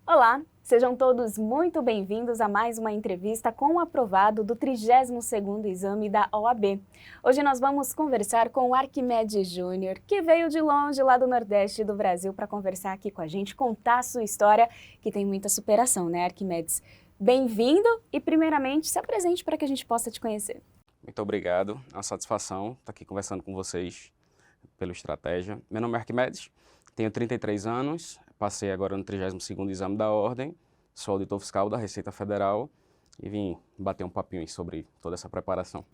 Olá, sejam todos muito bem-vindos a mais uma entrevista com o aprovado do 32º exame da OAB. Hoje nós vamos conversar com o Arquimedes Júnior, que veio de longe lá do Nordeste do Brasil para conversar aqui com a gente, contar a sua história, que tem muita superação, né, Arquimedes? Bem-vindo e, primeiramente, se apresente para que a gente possa te conhecer. Muito obrigado, é uma satisfação estar aqui conversando com vocês pelo Estratégia. Meu nome é Arquimedes, tenho 33 anos, passei agora no 32º exame da Ordem, sou auditor fiscal da Receita Federal e vim bater um papinho aí sobre toda essa preparação.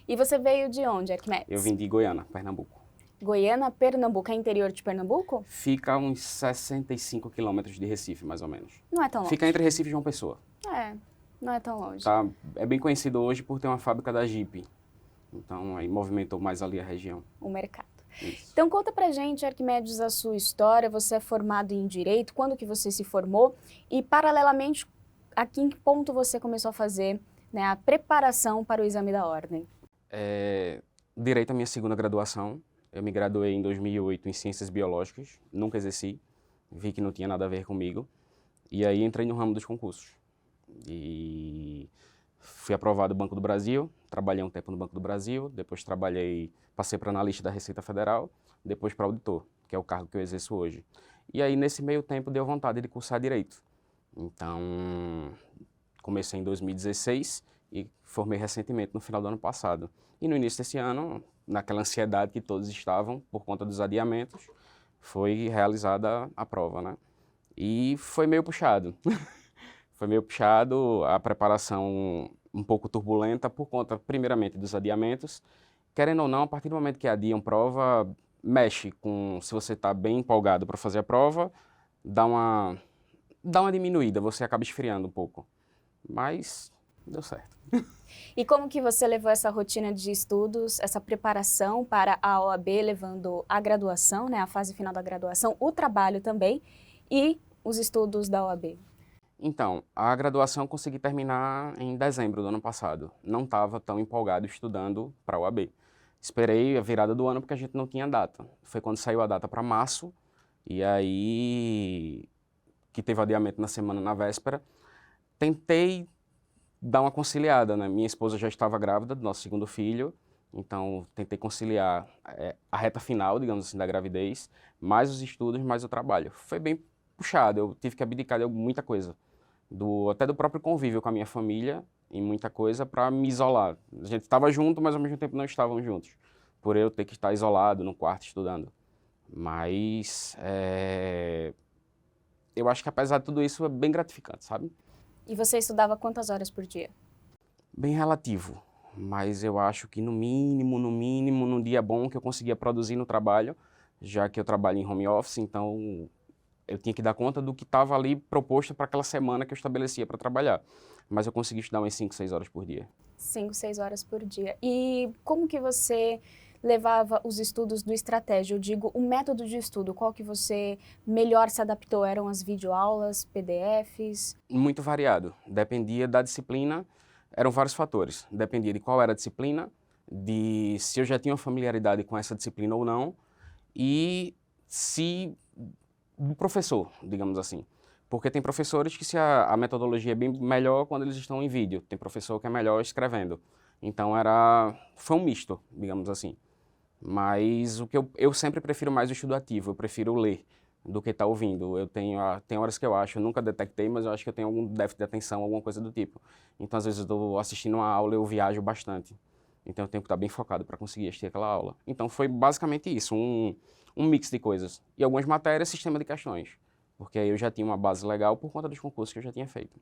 E você veio de onde, Arquimedes? Eu vim de Goiânia, Pernambuco. Goiânia, Pernambuco, é interior de Pernambuco? Fica a uns 65 quilômetros de Recife, mais ou menos. Não é tão longe. Fica entre Recife e João Pessoa. Não é tão longe. Tá, é bem conhecido hoje por ter uma fábrica da Jeep, então aí movimentou mais ali a região. O mercado. Isso. Então conta pra gente, Arquimedes, a sua história. Você é formado em Direito, quando que você se formou? E paralelamente, a que ponto você começou a fazer, né, a preparação para o exame da Ordem? Direito é a minha segunda graduação. Eu me graduei em 2008 em Ciências Biológicas, nunca exerci, vi que não tinha nada a ver comigo. E aí entrei no ramo dos concursos. E fui aprovado no Banco do Brasil, trabalhei um tempo no Banco do Brasil, depois passei para analista da Receita Federal, depois para auditor, que é o cargo que eu exerço hoje. E aí nesse meio tempo deu vontade de cursar Direito. Então comecei em 2016 e formei recentemente no final do ano passado. E no início desse ano, naquela ansiedade que todos estavam por conta dos adiamentos, foi realizada a prova, né? E foi meio puxado. Foi meio puxado, a preparação um pouco turbulenta por conta, primeiramente, dos adiamentos. Querendo ou não, a partir do momento que adiam prova, mexe com, se você está bem empolgado para fazer a prova, dá uma diminuída, você acaba esfriando um pouco. Mas deu certo. E como que você levou essa rotina de estudos, essa preparação para a OAB, levando a graduação, né, a fase final da graduação, o trabalho também e os estudos da OAB? Então, a graduação eu consegui terminar em dezembro do ano passado. Não estava tão empolgado estudando para a OAB. Esperei a virada do ano porque a gente não tinha data. Foi quando saiu a data para março, e aí, que teve adiamento na semana, na véspera, tentei dar uma conciliada, né? Minha esposa já estava grávida do nosso segundo filho, então tentei conciliar a reta final, digamos assim, da gravidez, mais os estudos, mais o trabalho. Foi bem puxado, eu tive que abdicar de muita coisa. Até do próprio convívio com a minha família, em muita coisa, para me isolar. A gente estava junto, mas ao mesmo tempo não estávamos juntos, por eu ter que estar isolado no quarto estudando. Mas eu acho que apesar de tudo isso é bem gratificante, sabe? E você estudava quantas horas por dia? Bem relativo, mas eu acho que no mínimo, num dia bom que eu conseguia produzir no trabalho, já que eu trabalho em home office, então eu tinha que dar conta do que estava ali proposto para aquela semana que eu estabelecia para trabalhar. Mas eu consegui estudar umas 5, 6 horas por dia. 5, 6 horas por dia. E como que você levava os estudos do Estratégia? Eu digo, o método de estudo, qual que você melhor se adaptou? Eram as videoaulas, PDFs? Muito variado. Dependia da disciplina, eram vários fatores. Dependia de qual era a disciplina, de se eu já tinha familiaridade com essa disciplina ou não, e se do professor, digamos assim. Porque tem professores que a metodologia é bem melhor quando eles estão em vídeo, tem professor que é melhor escrevendo. Então foi um misto, digamos assim. Mas o que eu sempre prefiro mais o estudo ativo, eu prefiro ler do que estar ouvindo. Tem horas que eu acho, eu nunca detectei, mas eu acho que eu tenho algum déficit de atenção, alguma coisa do tipo. Então, às vezes, eu estou assistindo uma aula e eu viajo bastante. Então, eu tenho que estar bem focado para conseguir assistir aquela aula. Então, foi basicamente isso, um mix de coisas. E algumas matérias, sistema de questões. Porque aí eu já tinha uma base legal por conta dos concursos que eu já tinha feito.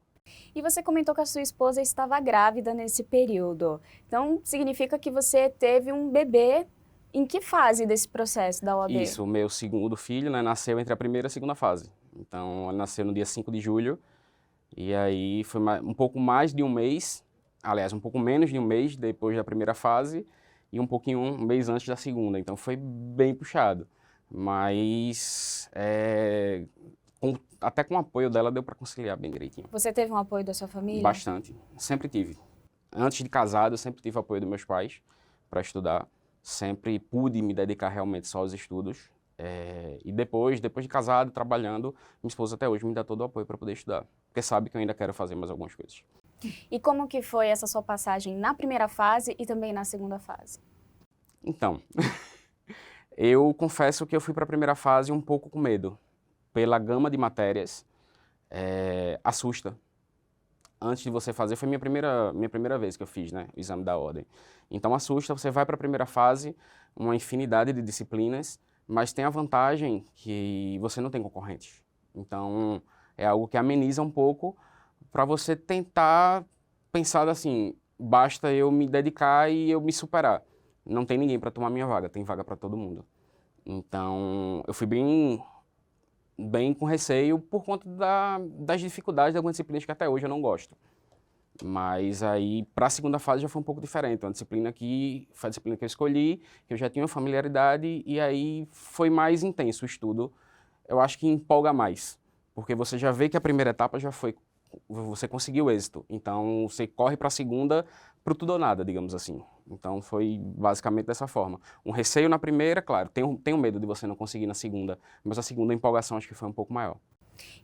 E você comentou que a sua esposa estava grávida nesse período. Então, significa que você teve um bebê em que fase desse processo da OAB? Isso, o meu segundo filho, né, nasceu entre a primeira e a segunda fase. Então, ele nasceu no dia 5 de julho, e aí foi um pouco mais de um mês, aliás, um pouco menos de um mês depois da primeira fase, e um mês antes da segunda. Então, foi bem puxado. Mas, até com o apoio dela, deu para conciliar bem direitinho. Você teve um apoio da sua família? Bastante, sempre tive. Antes de casado, eu sempre tive apoio dos meus pais para estudar. Sempre pude me dedicar realmente só aos estudos. E depois de casado, trabalhando, minha esposa até hoje me dá todo o apoio para poder estudar, porque sabe que eu ainda quero fazer mais algumas coisas. E como que foi essa sua passagem na primeira fase e também na segunda fase? Então, eu confesso que eu fui para a primeira fase um pouco com medo, pela gama de matérias, assusta. Antes de você fazer, foi minha primeira vez que eu fiz, né, o exame da ordem. Então assusta, você vai para a primeira fase, uma infinidade de disciplinas, mas tem a vantagem que você não tem concorrentes. Então é algo que ameniza um pouco para você tentar pensar assim, basta eu me dedicar e eu me superar. Não tem ninguém para tomar minha vaga, tem vaga para todo mundo. Então eu fui bem com receio por conta das dificuldades de algumas disciplinas que até hoje eu não gosto. Mas aí, para a segunda fase já foi um pouco diferente. Uma disciplina que foi a disciplina que eu escolhi, que eu já tinha familiaridade, e aí foi mais intenso o estudo. Eu acho que empolga mais, porque você já vê que a primeira etapa já foi, você conseguiu êxito. Então, você corre para a segunda, pro tudo ou nada, digamos assim. Então, foi basicamente dessa forma. Um receio na primeira, claro, tenho medo de você não conseguir na segunda, mas a segunda empolgação acho que foi um pouco maior.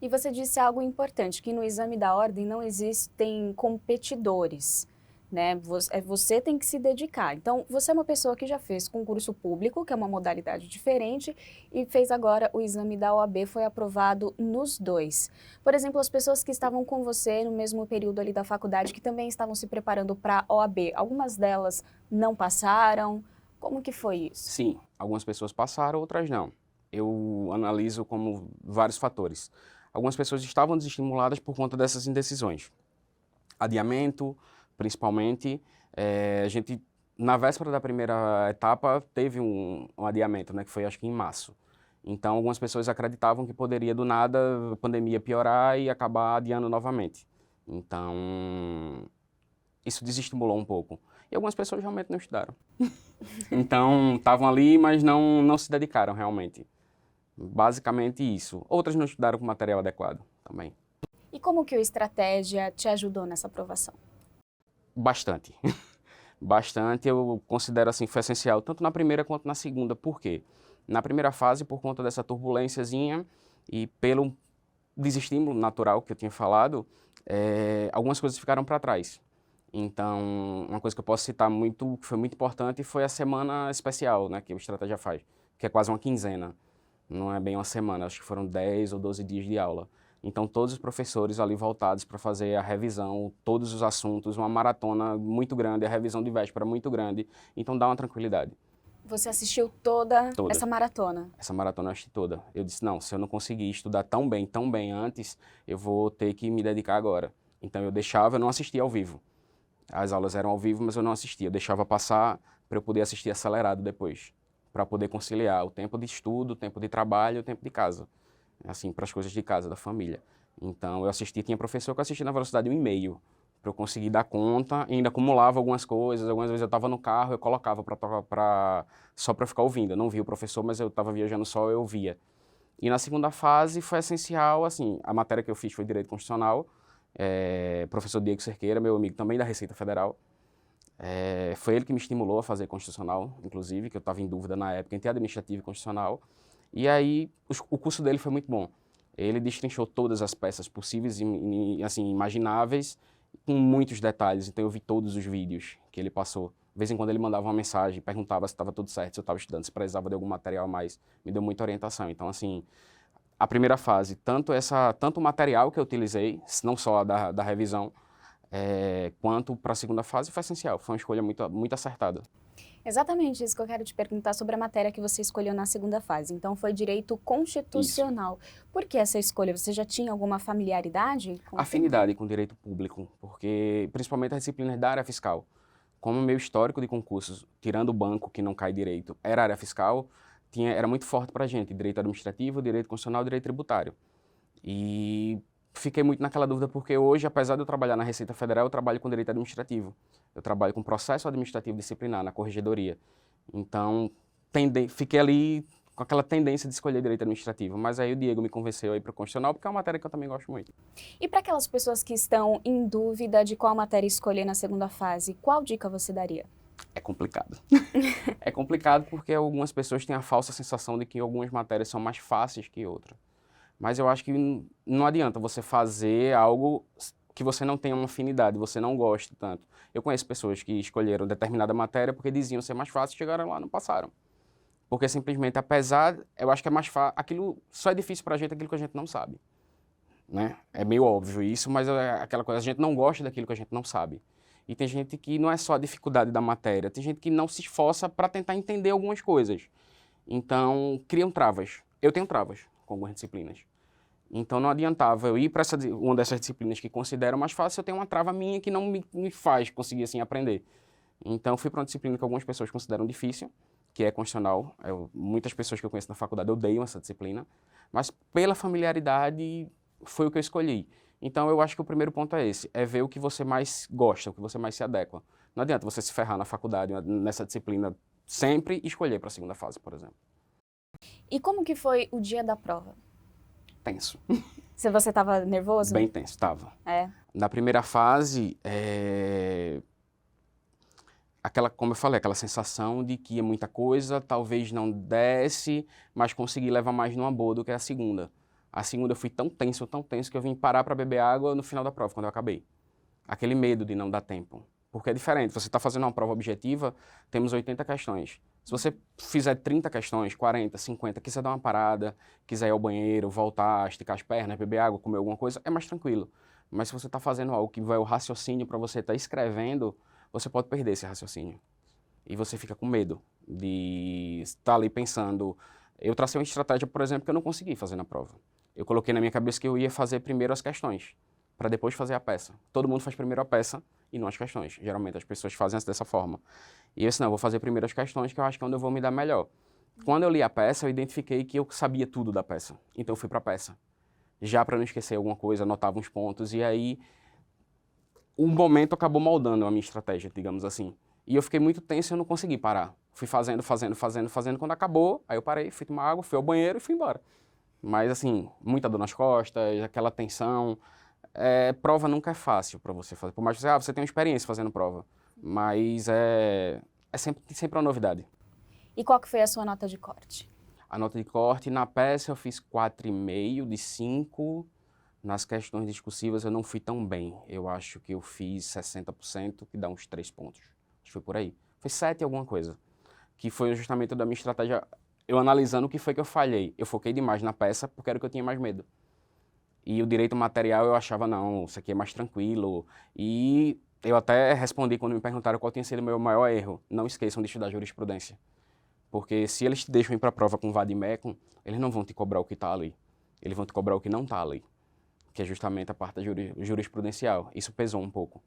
E você disse algo importante, que no exame da ordem não existem competidores, né? Você tem que se dedicar. Então, você é uma pessoa que já fez concurso público, que é uma modalidade diferente, e fez agora o exame da OAB, foi aprovado nos dois. Por exemplo, as pessoas que estavam com você no mesmo período ali da faculdade, que também estavam se preparando para a OAB, algumas delas não passaram. Como que foi isso? Sim, algumas pessoas passaram, outras não. Eu analiso como vários fatores. Algumas pessoas estavam desestimuladas por conta dessas indecisões. Adiamento, principalmente. A gente, na véspera da primeira etapa, teve um adiamento, né, que foi acho que em março. Então, algumas pessoas acreditavam que poderia, do nada, a pandemia piorar e acabar adiando novamente. Então, isso desestimulou um pouco. E algumas pessoas realmente não estudaram. Então, estavam ali, mas não se dedicaram realmente. Basicamente isso. Outras não estudaram com material adequado também. E como que o Estratégia te ajudou nessa aprovação? Bastante. Bastante, eu considero assim, foi essencial, tanto na primeira quanto na segunda. Por quê? Na primeira fase, por conta dessa turbulênciazinha e pelo desestímulo natural que eu tinha falado, algumas coisas ficaram para trás. Então, uma coisa que eu posso citar muito, que foi muito importante, foi a semana especial, né, que o Estratégia faz, que é quase uma quinzena. Não é bem uma semana, acho que foram 10 ou 12 dias de aula. Então, todos os professores ali voltados para fazer a revisão, todos os assuntos, uma maratona muito grande, a revisão de véspera muito grande. Então, dá uma tranquilidade. Você assistiu toda Toda. essa maratona? Essa maratona eu assisti toda. Eu disse, não, se eu não conseguir estudar tão bem antes, eu vou ter que me dedicar agora. Então, eu não assistia ao vivo. As aulas eram ao vivo, mas eu não assistia. Eu deixava passar para eu poder assistir acelerado depois, para poder conciliar o tempo de estudo, o tempo de trabalho e o tempo de casa, assim, para as coisas de casa, da família. Então, eu assistia, tinha professor que eu assistia na velocidade 1,5, para eu conseguir dar conta, e ainda acumulava algumas coisas, algumas vezes eu estava no carro, eu colocava só para ficar ouvindo. Eu não via o professor, mas eu estava viajando só, eu ouvia. E na segunda fase foi essencial, assim, a matéria que eu fiz foi Direito Constitucional, professor Diego Cerqueira, meu amigo também da Receita Federal. Foi ele que me estimulou a fazer Constitucional, inclusive, que eu estava em dúvida na época entre Administrativo e Constitucional. E aí, o curso dele foi muito bom. Ele destrinchou todas as peças possíveis e assim, imagináveis, com muitos detalhes. Então, eu vi todos os vídeos que ele passou. De vez em quando ele mandava uma mensagem, perguntava se estava tudo certo, se eu estava estudando, se precisava de algum material a mais. Me deu muita orientação. Então, assim, a primeira fase, tanto o material que eu utilizei, não só a da revisão, quanto para a segunda fase, foi essencial. Foi uma escolha muito acertada. Exatamente isso que eu quero te perguntar sobre a matéria que você escolheu na segunda fase. Então, foi Direito Constitucional. Isso. Por que essa escolha? Você já tinha alguma familiaridade com Afinidade com o direito público, porque principalmente as disciplinas da área fiscal. Como o meu histórico de concursos, tirando o banco, que não cai direito, era área fiscal, era muito forte para a gente, direito administrativo, direito constitucional, direito tributário. E fiquei muito naquela dúvida porque hoje, apesar de eu trabalhar na Receita Federal, eu trabalho com direito administrativo. Eu trabalho com processo administrativo disciplinar na corregedoria. Então, fiquei ali com aquela tendência de escolher direito administrativo. Mas aí o Diego me convenceu aí para o constitucional, porque é uma matéria que eu também gosto muito. E para aquelas pessoas que estão em dúvida de qual matéria escolher na segunda fase, qual dica você daria? É complicado. É complicado porque algumas pessoas têm a falsa sensação de que algumas matérias são mais fáceis que outras. Mas eu acho que não adianta você fazer algo que você não tenha uma afinidade, você não goste tanto. Eu conheço pessoas que escolheram determinada matéria porque diziam ser mais fácil, chegaram lá e não passaram. Porque simplesmente, apesar, eu acho que é mais fácil, aquilo só é difícil pra gente aquilo que a gente não sabe, né? É meio óbvio isso, mas é aquela coisa, a gente não gosta daquilo que a gente não sabe. E tem gente que não é só a dificuldade da matéria, tem gente que não se esforça para tentar entender algumas coisas. Então, criam travas. Eu tenho travas com algumas disciplinas. Então, não adiantava eu ir para uma dessas disciplinas que considero mais fácil, eu tenho uma trava minha que não me faz conseguir assim aprender. Então, fui para uma disciplina que algumas pessoas consideram difícil, que é constitucional. Muitas pessoas que eu conheço na faculdade odeiam essa disciplina, mas pela familiaridade foi o que eu escolhi. Então, eu acho que o primeiro ponto é esse, é ver o que você mais gosta, o que você mais se adequa. Não adianta você se ferrar na faculdade, nessa disciplina, sempre escolher para a segunda fase, por exemplo. E como que foi o dia da prova? Tenso. Se você estava nervoso? Bem tenso, estava. É. Na primeira fase, como eu falei, aquela sensação de que é muita coisa, talvez não desse, mas consegui levar mais numa boa do que a segunda. A segunda eu fui tão tenso que eu vim parar para beber água no final da prova, quando eu acabei. Aquele medo de não dar tempo. Porque é diferente, você está fazendo uma prova objetiva, temos 80 questões. Se você fizer 30 questões, 40, 50, quiser dar uma parada, quiser ir ao banheiro, voltar, esticar as pernas, beber água, comer alguma coisa, é mais tranquilo. Mas se você está fazendo algo que vai o raciocínio para você estar escrevendo, você pode perder esse raciocínio. E você fica com medo de estar ali pensando. Eu tracei uma estratégia, por exemplo, que eu não consegui fazer na prova. Eu coloquei na minha cabeça que eu ia fazer primeiro as questões, para depois fazer a peça. Todo mundo faz primeiro a peça e não as questões. Geralmente as pessoas fazem dessa forma. E eu disse, não, eu vou fazer primeiro as questões, que eu acho que é onde eu vou me dar melhor. Quando eu li a peça, eu identifiquei que eu sabia tudo da peça. Então eu fui para a peça. Já para não esquecer alguma coisa, anotava uns pontos. E aí, um momento acabou moldando a minha estratégia, digamos assim. E eu fiquei muito tenso e eu não consegui parar. Fui fazendo. Quando acabou, aí eu parei, fui tomar água, fui ao banheiro e fui embora. Mas assim, muita dor nas costas, aquela tensão. Prova nunca é fácil para você fazer. Por mais que você tenha uma experiência fazendo prova. Mas é sempre uma novidade. E qual que foi a sua nota de corte? A nota de corte, na peça eu fiz 4,5 de 5. Nas questões discursivas eu não fui tão bem. Eu acho que eu fiz 60%, que dá uns 3 pontos. Acho que foi por aí. Foi 7 alguma coisa. Que foi justamente da minha estratégia, eu analisando o que foi que eu falhei. Eu foquei demais na peça porque era o que eu tinha mais medo. E o direito material eu achava, não, isso aqui é mais tranquilo. E eu até respondi quando me perguntaram qual tinha sido o meu maior erro. Não esqueçam de estudar jurisprudência. Porque se eles te deixam ir para a prova com vade-mecum, eles não vão te cobrar o que está ali. Eles vão te cobrar o que não está ali. Que é justamente a parte jurisprudencial. Isso pesou um pouco.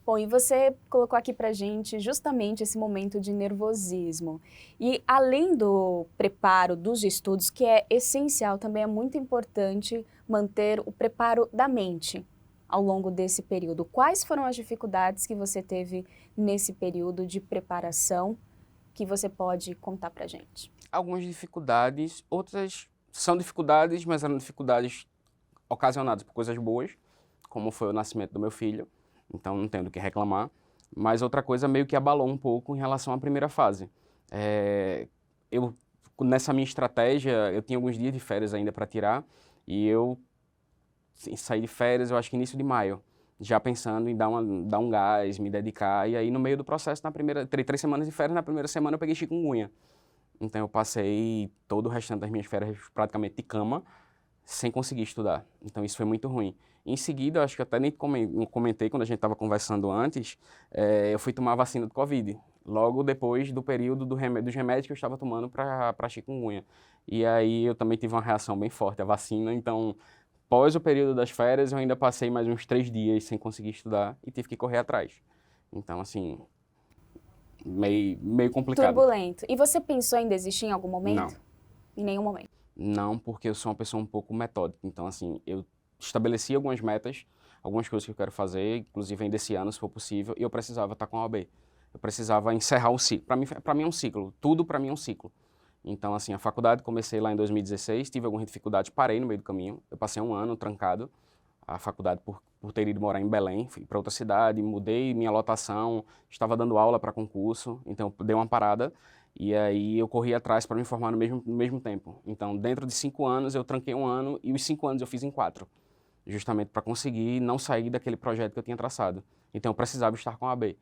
Bom, e você colocou aqui pra gente justamente esse momento de nervosismo. E além do preparo dos estudos, que é essencial, também é muito importante manter o preparo da mente ao longo desse período. Quais foram as dificuldades que você teve nesse período de preparação que você pode contar pra gente? Algumas dificuldades, outras são dificuldades, mas eram dificuldades ocasionadas por coisas boas, como foi o nascimento do meu filho, então não tenho do que reclamar. Mas outra coisa meio que abalou um pouco em relação à primeira fase. Nessa minha estratégia, eu tinha alguns dias de férias ainda para tirar, e eu saí de férias, eu acho que início de maio, já pensando em dar um gás, me dedicar, e aí no meio do processo, terei 3 semanas de férias, na primeira semana eu peguei chikungunya. Então eu passei todo o restante das minhas férias praticamente de cama, sem conseguir estudar. Então isso foi muito ruim. Em seguida, acho que eu até nem comentei quando a gente estava conversando antes, eu fui tomar a vacina do Covid, logo depois do período dos remédios que eu estava tomando para chikungunya. E aí eu também tive uma reação bem forte à vacina, então após o período das férias eu ainda passei mais uns 3 dias sem conseguir estudar e tive que correr atrás. Então assim, meio complicado. Turbulento. E você pensou em desistir em algum momento? Não. Em nenhum momento? Não, porque eu sou uma pessoa um pouco metódica. Então, assim, eu estabeleci algumas metas, algumas coisas que eu quero fazer, inclusive ainda esse ano, se for possível, e eu precisava estar com a OAB. Eu precisava encerrar o ciclo. Para mim é um ciclo. Tudo para mim é um ciclo. Então, assim, a faculdade comecei lá em 2016, tive algumas dificuldades, parei no meio do caminho. Eu passei um ano trancado. a faculdade por ter ido morar em Belém, fui para outra cidade, mudei minha lotação, estava dando aula para concurso, então dei uma parada e aí eu corri atrás para me formar no mesmo tempo. Então, dentro de 5 anos, eu tranquei um ano e os 5 anos eu fiz em 4, justamente para conseguir não sair daquele projeto que eu tinha traçado. Então, eu precisava estar com a AB.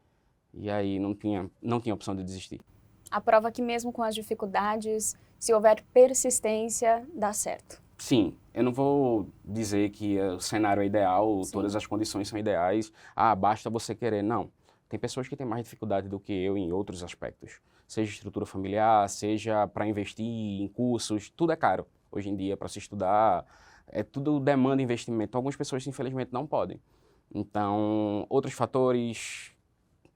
E aí não tinha opção de desistir. A prova que mesmo com as dificuldades, se houver persistência, dá certo. Sim, eu não vou dizer que o cenário é ideal, Sim. todas as condições são ideais, basta você querer. Não, tem pessoas que têm mais dificuldade do que eu em outros aspectos. Seja estrutura familiar, seja para investir em cursos, tudo é caro hoje em dia para se estudar, tudo demanda investimento. Algumas pessoas, infelizmente, não podem. Então, outros fatores,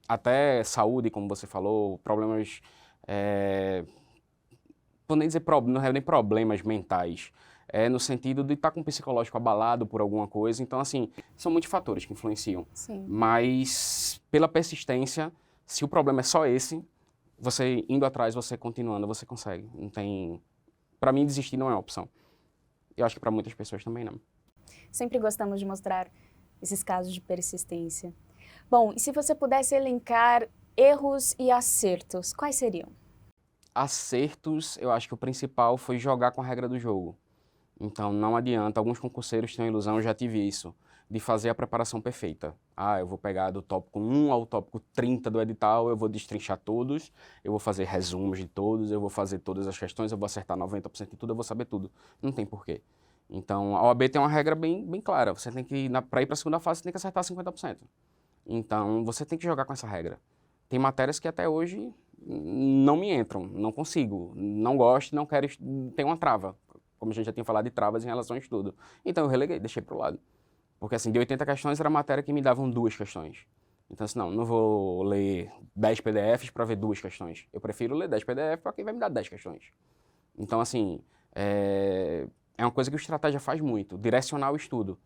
até saúde, como você falou, problemas, vou nem dizer não é nem problemas mentais, no sentido de estar com o psicológico abalado por alguma coisa. Então, assim, são muitos fatores que influenciam. Sim. Mas, pela persistência, se o problema é só esse, você indo atrás, você continuando, você consegue. Não tem... Para mim, desistir não é uma opção. Eu acho que para muitas pessoas também não. Sempre gostamos de mostrar esses casos de persistência. Bom, e se você pudesse elencar erros e acertos, quais seriam? Acertos, eu acho que o principal foi jogar com a regra do jogo. Então, não adianta. Alguns concurseiros têm a ilusão, eu já tive isso, de fazer a preparação perfeita. Eu vou pegar do tópico 1 ao tópico 30 do edital, eu vou destrinchar todos, eu vou fazer resumos de todos, eu vou fazer todas as questões, eu vou acertar 90% de tudo, eu vou saber tudo. Não tem porquê. Então, a OAB tem uma regra bem clara. Você tem que, para ir para a segunda fase, você tem que acertar 50%. Então, você tem que jogar com essa regra. Tem matérias que até hoje não me entram, não consigo, não gosto, não quero, tem uma trava. Como a gente já tinha falado de travas em relação ao estudo. Então eu releguei, deixei para o lado. Porque assim, de 80 questões era matéria que me davam 2 questões. Então assim, não vou ler 10 PDFs para ver 2 questões. Eu prefiro ler 10 PDFs para quem vai me dar 10 questões. Então assim, é uma coisa que o estratégia faz muito, direcionar o estudo.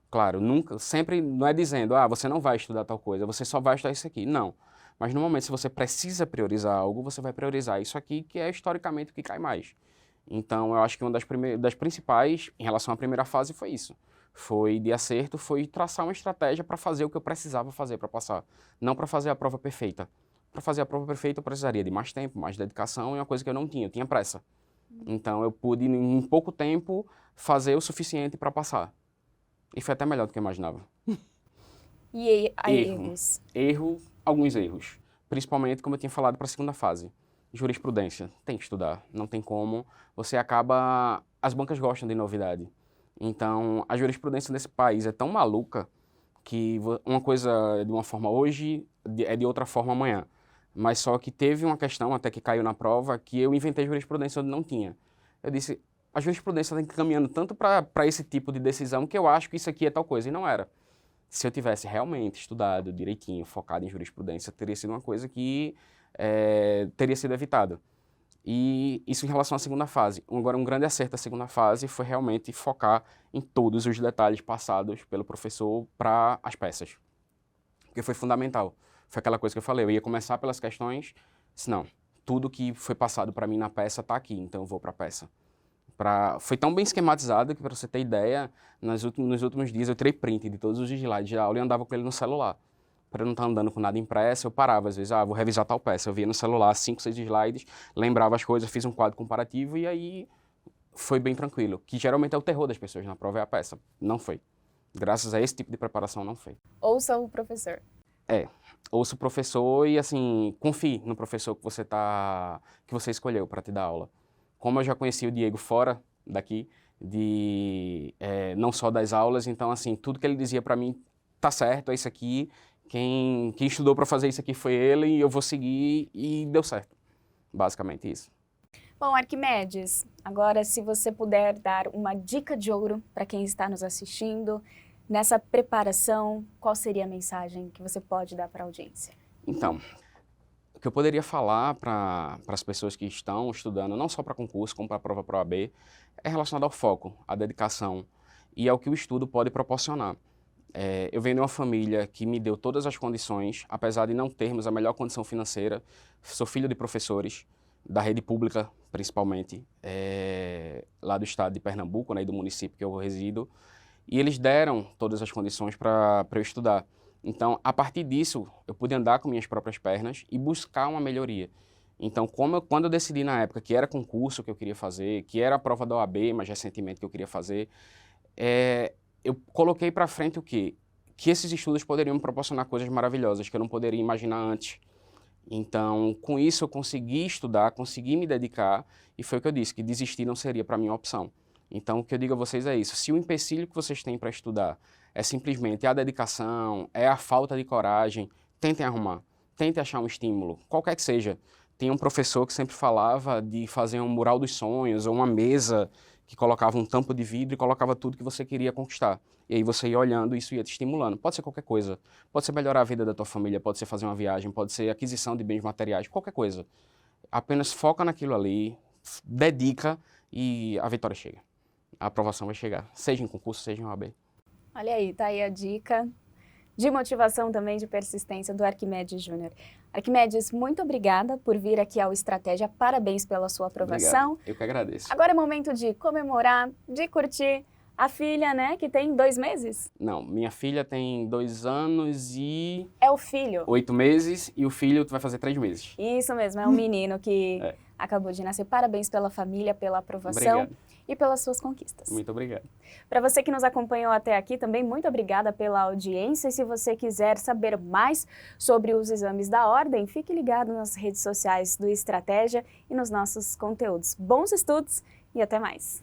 Claro, sempre não é dizendo, você não vai estudar tal coisa, você só vai estudar isso aqui. Não. Mas no momento, se você precisa priorizar algo, você vai priorizar isso aqui, que é historicamente o que cai mais. Então, eu acho que uma das principais, em relação à primeira fase, foi isso. Foi de acerto, foi traçar uma estratégia para fazer o que eu precisava fazer para passar. Não para fazer a prova perfeita. Para fazer a prova perfeita, eu precisaria de mais tempo, mais dedicação, e uma coisa que eu tinha pressa. Então, eu pude, em pouco tempo, fazer o suficiente para passar. E foi até melhor do que eu imaginava. E erros? Alguns erros. Principalmente, como eu tinha falado, para a segunda fase. Jurisprudência, tem que estudar, não tem como. As bancas gostam de novidade. Então, a jurisprudência desse país é tão maluca que uma coisa é de uma forma hoje é de outra forma amanhã. Mas só que teve uma questão, até que caiu na prova, que eu inventei jurisprudência onde não tinha. Eu disse, a jurisprudência está caminhando tanto para esse tipo de decisão que eu acho que isso aqui é tal coisa, e não era. Se eu tivesse realmente estudado direitinho, focado em jurisprudência, teria sido uma coisa que teria sido evitada. E isso em relação à segunda fase. Agora, um grande acerto da segunda fase foi realmente focar em todos os detalhes passados pelo professor para as peças. Porque foi fundamental. Foi aquela coisa que eu falei, eu ia começar pelas questões, não, tudo que foi passado para mim na peça está aqui, então eu vou para a peça. Foi tão bem esquematizado que, para você ter ideia, nos últimos dias eu tirei print de todos os slides da aula e andava com ele no celular. Para eu não estar andando com nada impresso, eu parava às vezes, vou revisar tal peça. Eu via no celular 5, 6 slides, lembrava as coisas, fiz um quadro comparativo e aí foi bem tranquilo. Que geralmente é o terror das pessoas na prova, é a peça. Não foi. Graças a esse tipo de preparação, não foi. Ouça o professor. Ouça o professor e, assim, confie no professor que você escolheu para te dar aula. Como eu já conheci o Diego fora daqui, não só das aulas, então, assim, tudo que ele dizia para mim, tá certo, é isso aqui. Quem estudou para fazer isso aqui foi ele e eu vou seguir e deu certo. Basicamente isso. Bom, Arquimedes, agora se você puder dar uma dica de ouro para quem está nos assistindo, nessa preparação, qual seria a mensagem que você pode dar para a audiência? Então, o que eu poderia falar para as pessoas que estão estudando, não só para concurso, como para a prova para a OAB, é relacionado ao foco, à dedicação e ao que o estudo pode proporcionar. Eu venho de uma família que me deu todas as condições, apesar de não termos a melhor condição financeira. Sou filho de professores, da rede pública, principalmente, lá do estado de Pernambuco, né, e do município que eu resido. e eles deram todas as condições para eu estudar. Então, a partir disso, eu pude andar com minhas próprias pernas e buscar uma melhoria. Então, quando eu decidi na época que era concurso que eu queria fazer, que era a prova da OAB, mais recentemente que eu queria fazer, eu coloquei para frente o quê? Que esses estudos poderiam me proporcionar coisas maravilhosas que eu não poderia imaginar antes. Então, com isso eu consegui estudar, consegui me dedicar, e foi o que eu disse, que desistir não seria para mim uma opção. Então, o que eu digo a vocês é isso: se o empecilho que vocês têm para estudar é simplesmente a dedicação, é a falta de coragem, tentem arrumar, tentem achar um estímulo, qualquer que seja. Tinha um professor que sempre falava de fazer um mural dos sonhos, ou uma mesa que colocava um tampo de vidro e colocava tudo que você queria conquistar. E aí você ia olhando e isso ia te estimulando. Pode ser qualquer coisa. Pode ser melhorar a vida da tua família, pode ser fazer uma viagem, pode ser aquisição de bens materiais, qualquer coisa. Apenas foca naquilo ali, dedica e a vitória chega. A aprovação vai chegar, seja em concurso, seja em OAB. Olha aí, tá aí a dica de motivação também, de persistência do Arquimedes Júnior. Arquimedes, muito obrigada por vir aqui ao Estratégia. Parabéns pela sua aprovação. Obrigado. Eu que agradeço. Agora é momento de comemorar, de curtir a filha, né, que tem 2 meses. Não, minha filha tem 2 anos e... É o filho. 8 meses, e o filho vai fazer 3 meses. Isso mesmo, é um menino que acabou de nascer. Parabéns pela família, pela aprovação. Obrigado. E pelas suas conquistas. Muito obrigado. Para você que nos acompanhou até aqui, também muito obrigada pela audiência. E se você quiser saber mais sobre os exames da ordem, fique ligado nas redes sociais do Estratégia e nos nossos conteúdos. Bons estudos e até mais!